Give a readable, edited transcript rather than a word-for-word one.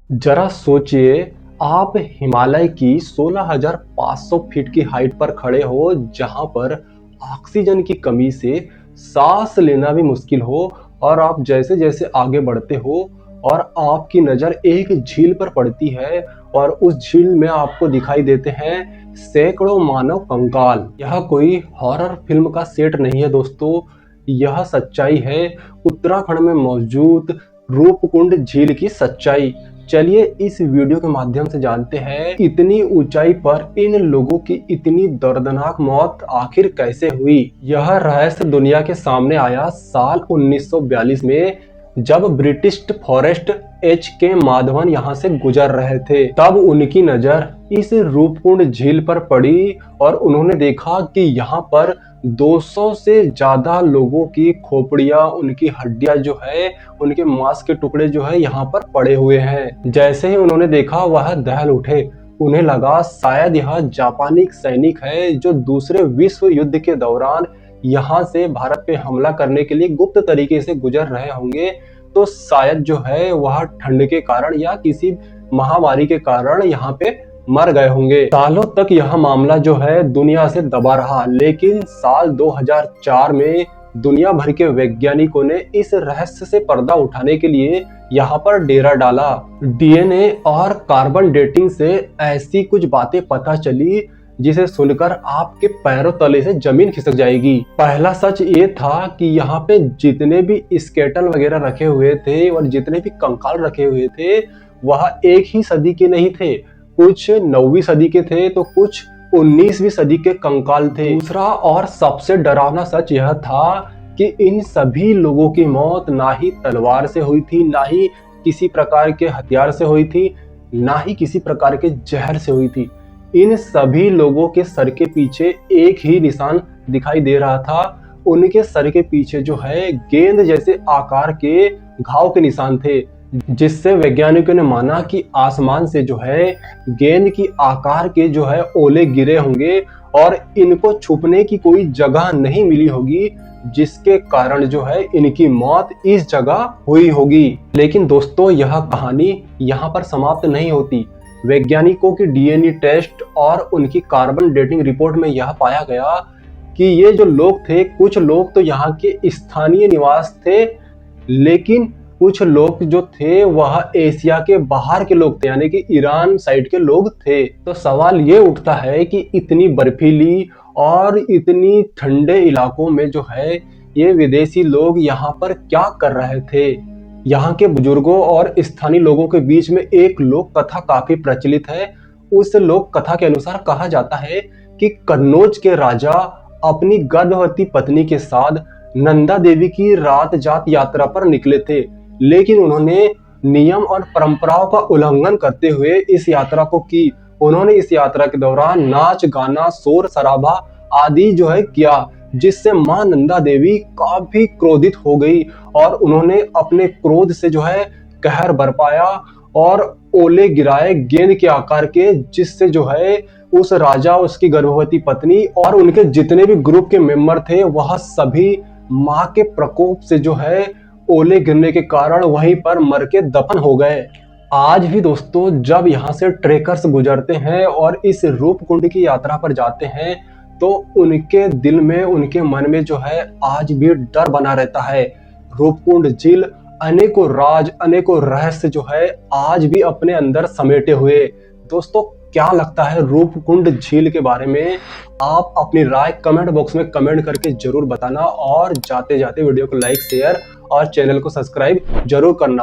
जरा सोचिए, आप हिमालय की 16,500 फीट की हाइट पर खड़े हो, जहां पर ऑक्सीजन की कमी से सांस लेना भी मुश्किल हो। और आप जैसे जैसे आगे बढ़ते हो और आपकी नज़र एक झील पर पड़ती है, और उस झील में आपको दिखाई देते हैं सैकड़ों मानव कंकाल। यह कोई हॉरर फिल्म का सेट नहीं है दोस्तों, यह सच्चाई है। उत्तराखंड में मौजूद रूपकुंड झील की सच्चाई। चलिए इस वीडियो के माध्यम से जानते हैं, इतनी ऊंचाई पर इन लोगों की इतनी दर्दनाक मौत आखिर कैसे हुई। यह रहस्य दुनिया के सामने आया साल 1942 में, जब ब्रिटिश फॉरेस्ट H.K. माधवन यहाँ से गुजर रहे थे। तब उनकी नजर इस रूपकुंड झील पर पड़ी और उन्होंने देखा कि यहाँ पर 200 से ज्यादा लोगों की खोपड़ियां, उनकी हड्डियां जो है, उनके मांस के टुकड़े जो है यहाँ पर पड़े हुए हैं। जैसे ही उन्होंने देखा, वह दहल उठे। उन्हें लगा शायद यह जापानी सैनिक है जो दूसरे विश्व युद्ध के दौरान यहाँ से भारत पे हमला करने के लिए गुप्त तरीके से गुजर रहे होंगे। तो शायद जो है वह ठंड के कारण या किसी महामारी के कारण यहाँ पे मर गए होंगे। सालों तक यह मामला जो है दुनिया से दबा रहा, लेकिन साल 2004 में दुनिया भर के वैज्ञानिकों ने इस रहस्य से पर्दा उठाने के लिए यहाँ पर डेरा डाला। डीएनए और कार्बन डेटिंग से ऐसी कुछ बातें पता चली जिसे सुनकर आपके पैरों तले से जमीन खिसक जाएगी। पहला सच ये था कि यहाँ पे जितने भी स्केटल वगैरह रखे हुए थे और जितने भी कंकाल रखे हुए थे, वह एक ही सदी के नहीं थे। कुछ 9वीं सदी के थे तो कुछ 19वीं सदी के कंकाल थे। दूसरा और सबसे डरावना सच यह था कि इन सभी लोगों की मौत ना ही तलवार से हुई थी, ना ही किसी प्रकार के हथियार से हुई थी, ना ही किसी प्रकार के जहर से हुई थी। इन सभी लोगों के सर के पीछे एक ही निशान दिखाई दे रहा था। उनके सर के पीछे जो है गेंद जैसे आकार के घाव के निशान थे, जिससे वैज्ञानिकों ने माना कि आसमान से जो है गेंद की आकार के जो है ओले गिरे होंगे और इनको छुपने की कोई जगह नहीं मिली होगी, जिसके कारण जो है इनकी मौत इस जगह हुई होगी। लेकिन दोस्तों, यह कहानी यहाँ पर समाप्त नहीं होती। वैज्ञानिकों की डीएनए टेस्ट और उनकी कार्बन डेटिंग रिपोर्ट में यह पाया गया कि ये जो लोग थे, कुछ लोग तो यहाँ के स्थानीय निवास थे, लेकिन कुछ लोग जो थे वह एशिया के बाहर के लोग थे, यानी कि ईरान साइड के लोग थे। तो सवाल ये उठता है कि इतनी बर्फीली और इतनी ठंडे इलाकों में जो है ये विदेशी लोग यहाँ पर क्या कर रहे थे। यहाँ के बुजुर्गों और स्थानीय लोगों के बीच में एक लोक कथा काफी प्रचलित है। उस लोक कथा के अनुसार कहा जाता है कि कन्नौज के राजा अपनी गर्भवती पत्नी के साथ नंदा देवी की रात जात यात्रा पर निकले थे, लेकिन उन्होंने नियम और परंपराओं का उल्लंघन करते हुए इस यात्रा को की। उन्होंने इस यात्रा के दौरान नाच गाना, शोर शराबा आदि जो है किया, जिससे मां नंदा देवी काफी क्रोधित हो गई और उन्होंने अपने क्रोध से जो है कहर बरपाया और ओले गिराए गेंद के आकार के, जिससे जो है उस राजा, उसकी गर्भवती पत्नी और उनके जितने भी ग्रुप के मेंबर थे, वह सभी मां के प्रकोप से जो है ओले गिरने के कारण वहीं पर मर के दफन हो गए। आज भी दोस्तों, जब यहाँ से ट्रेकर्स गुजरते हैं और इस रूपकुंड की यात्रा पर जाते हैं, तो उनके दिल में, उनके मन में जो है आज भी डर बना रहता है। रूपकुंड झील अनेकों राज, अनेकों रहस्य जो है आज भी अपने अंदर समेटे हुए। दोस्तों, क्या लगता है रूपकुंड झील के बारे में? आप अपनी राय कमेंट बॉक्स में कमेंट करके जरूर बताना, और जाते जाते वीडियो को लाइक, शेयर और चैनल को सब्सक्राइब जरूर करना।